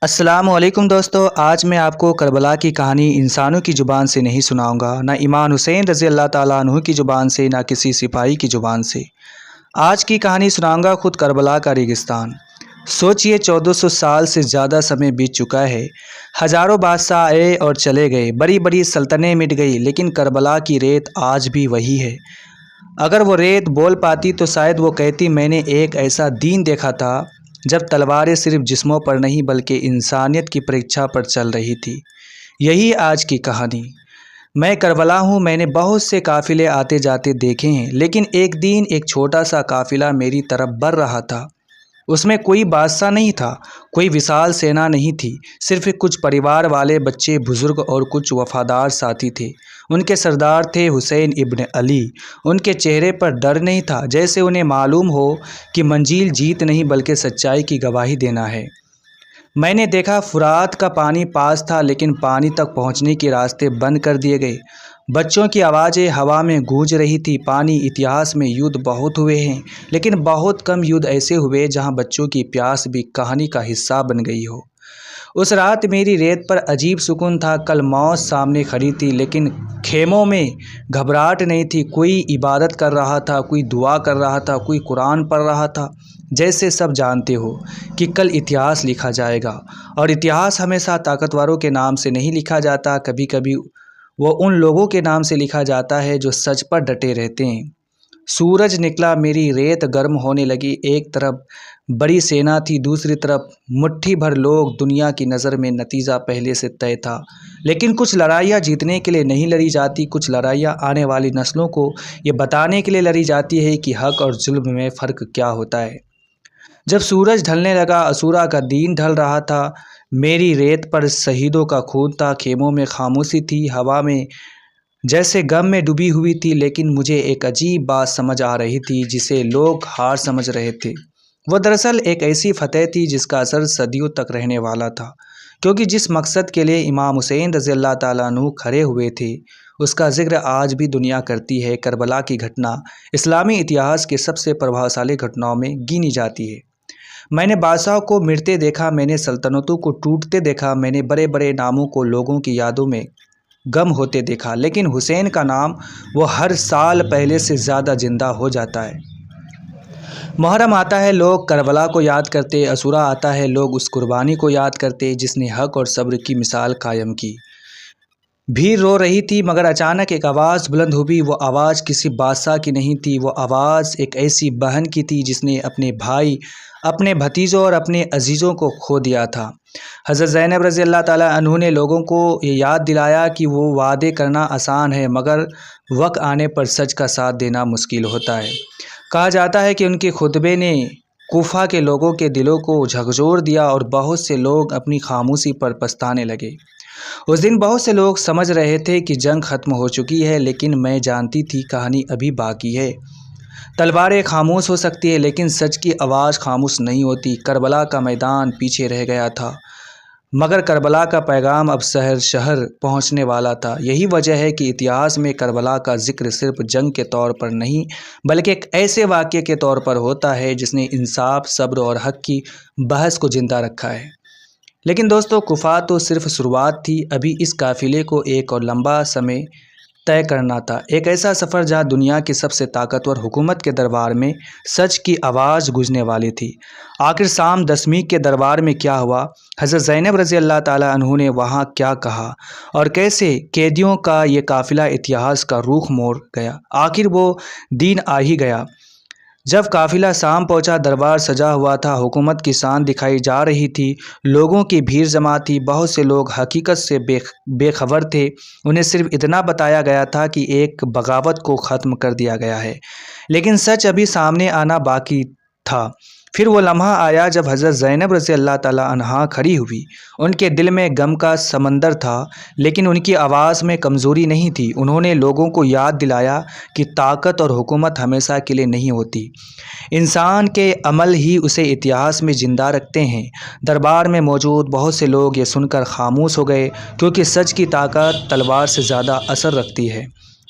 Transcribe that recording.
السلام علیکم دوستو، آج میں آپ کو کربلا کی کہانی انسانوں کی زبان سے نہیں سناؤں گا، نہ امام حسین رضی اللہ تعالیٰ عنہ کی زبان سے، نہ کسی سپاہی کی زبان سے۔ آج کی کہانی سناؤں گا خود کربلا کا ریگستان۔ سوچئے 1400 سال سے زیادہ سمے بیت چکا ہے، ہزاروں بادشاہ آئے اور چلے گئے، بڑی بڑی سلطنتیں مٹ گئی، لیکن کربلا کی ریت آج بھی وہی ہے۔ اگر وہ ریت بول پاتی تو شاید وہ کہتی میں نے ایک ایسا دن دیکھا تھا جب تلواریں صرف جسموں پر نہیں بلکہ انسانیت کی پریکچھا پر چل رہی تھی۔ یہی آج کی کہانی۔ میں کربلا ہوں، میں نے بہت سے قافلے آتے جاتے دیکھے ہیں، لیکن ایک دن ایک چھوٹا سا قافلہ میری طرف بڑھ رہا تھا۔ اس میں کوئی بادشاہ نہیں تھا، کوئی وشال سینا نہیں تھی، صرف کچھ پریوار والے بچے، بزرگ اور کچھ وفادار ساتھی تھے۔ ان کے سردار تھے حسین ابن علی۔ ان کے چہرے پر ڈر نہیں تھا، جیسے انہیں معلوم ہو کہ منزل جیت نہیں بلکہ سچائی کی گواہی دینا ہے۔ میں نے دیکھا فرات کا پانی پاس تھا، لیکن پانی تک پہنچنے کے راستے بند کر دیے گئے۔ بچوں کی آوازیں ہوا میں گونج رہی تھی۔ پانی اتہاس میں یدھ بہت ہوئے ہیں، لیکن بہت کم یدھ ایسے ہوئے جہاں بچوں کی پیاس بھی کہانی کا حصہ بن گئی ہو۔ اس رات میری ریت پر عجیب سکون تھا۔ کل موت سامنے کھڑی تھی، لیکن خیموں میں گھبراہٹ نہیں تھی۔ کوئی عبادت کر رہا تھا، کوئی دعا کر رہا تھا، کوئی قرآن پڑھ رہا تھا۔ جیسے سب جانتے ہو کہ کل اتہاس لکھا جائے گا، اور اتہاس ہمیشہ طاقتوروں کے نام سے نہیں لکھا جاتا، کبھی کبھی وہ ان لوگوں کے نام سے لکھا جاتا ہے جو سچ پر ڈٹے رہتے ہیں۔ سورج نکلا، میری ریت گرم ہونے لگی۔ ایک طرف بڑی سینا تھی، دوسری طرف مٹھی بھر لوگ۔ دنیا کی نظر میں نتیجہ پہلے سے طے تھا، لیکن کچھ لڑائیاں جیتنے کے لیے نہیں لڑی جاتی، کچھ لڑائیاں آنے والی نسلوں کو یہ بتانے کے لیے لڑی جاتی ہے کہ حق اور ظلم میں فرق کیا ہوتا ہے۔ جب سورج ڈھلنے لگا، عاشورہ کا دن ڈھل رہا تھا۔ میری ریت پر شہیدوں کا خون تھا، خیموں میں خاموشی تھی، ہوا میں جیسے غم میں ڈوبی ہوئی تھی، لیکن مجھے ایک عجیب بات سمجھ آ رہی تھی جسے لوگ ہار سمجھ رہے تھے۔ وہ دراصل ایک ایسی فتح تھی جس کا اثر صدیوں تک رہنے والا تھا، کیونکہ جس مقصد کے لیے امام حسین رضی اللہ تعالیٰ عنہ کھڑے ہوئے تھے اس کا ذکر آج بھی دنیا کرتی ہے۔ کربلا کی گھٹنا اسلامی اتہاس کے سب سے پربھاوشالی گھٹناؤں میں گنی جاتی ہے۔ میں نے بادشاہوں کو مرتے دیکھا، میں نے سلطنتوں کو ٹوٹتے دیکھا، میں نے بڑے بڑے ناموں کو لوگوں کی یادوں میں گم ہوتے دیکھا، لیکن حسین کا نام وہ ہر سال پہلے سے زیادہ زندہ ہو جاتا ہے۔ محرم آتا ہے، لوگ کربلا کو یاد کرتے، عاشورہ آتا ہے، لوگ اس قربانی کو یاد کرتے جس نے حق اور صبر کی مثال قائم کی۔ بھیڑ رو رہی تھی، مگر اچانک ایک آواز بلند ہوئی۔ وہ آواز کسی بادشاہ کی نہیں تھی، وہ آواز ایک ایسی بہن کی تھی جس نے اپنے بھائی، اپنے بھتیجوں اور اپنے عزیزوں کو کھو دیا تھا۔ حضرت زینب رضی اللہ تعالیٰ عنہ نے لوگوں کو یہ یاد دلایا کہ وہ وعدے کرنا آسان ہے، مگر وقت آنے پر سچ کا ساتھ دینا مشکل ہوتا ہے۔ کہا جاتا ہے کہ ان کے خطبے نے کوفہ کے لوگوں کے دلوں کو جھکجھور دیا اور بہت سے لوگ اپنی خاموشی پر پچھتانے لگے۔ اس دن بہت سے لوگ سمجھ رہے تھے کہ جنگ ختم ہو چکی ہے، لیکن میں جانتی تھی کہانی ابھی باقی ہے۔ تلواریں خاموش ہو سکتی ہیں، لیکن سچ کی آواز خاموش نہیں ہوتی۔ کربلا کا میدان پیچھے رہ گیا تھا، مگر کربلا کا پیغام اب شہر شہر پہنچنے والا تھا۔ یہی وجہ ہے کہ اتہاس میں کربلا کا ذکر صرف جنگ کے طور پر نہیں بلکہ ایک ایسے واقعے کے طور پر ہوتا ہے جس نے انصاف، صبر اور حق کی بحث کو زندہ رکھا ہے۔ لیکن دوستو، کوفہ تو صرف شروعات تھی، ابھی اس قافلے کو ایک اور لمبا سمے طے کرنا تھا، ایک ایسا سفر جہاں دنیا کی سب سے طاقتور حکومت کے دربار میں سچ کی آواز گونجنے والی تھی۔ آخر شام دشمیک کے دربار میں کیا ہوا؟ حضرت زینب رضی اللہ تعالیٰ عنہ نے وہاں کیا کہا، اور کیسے قیدیوں کا یہ قافلہ اتہاس کا رخ موڑ گیا؟ آخر وہ دن آ ہی گیا جب قافلہ شام پہنچا۔ دربار سجا ہوا تھا، حکومت کی شان دکھائی جا رہی تھی، لوگوں کی بھیڑ جمع تھی۔ بہت سے لوگ حقیقت سے بے خبر تھے، انہیں صرف اتنا بتایا گیا تھا کہ ایک بغاوت کو ختم کر دیا گیا ہے، لیکن سچ ابھی سامنے آنا باقی تھا۔ پھر وہ لمحہ آیا جب حضرت زینب رضی اللہ تعالیٰ عنہا کھڑی ہوئی۔ ان کے دل میں غم کا سمندر تھا، لیکن ان کی آواز میں کمزوری نہیں تھی۔ انہوں نے لوگوں کو یاد دلایا کہ طاقت اور حکومت ہمیشہ کے لیے نہیں ہوتی، انسان کے عمل ہی اسے اتہاس میں زندہ رکھتے ہیں۔ دربار میں موجود بہت سے لوگ یہ سن کر خاموش ہو گئے، کیونکہ سچ کی طاقت تلوار سے زیادہ اثر رکھتی ہے۔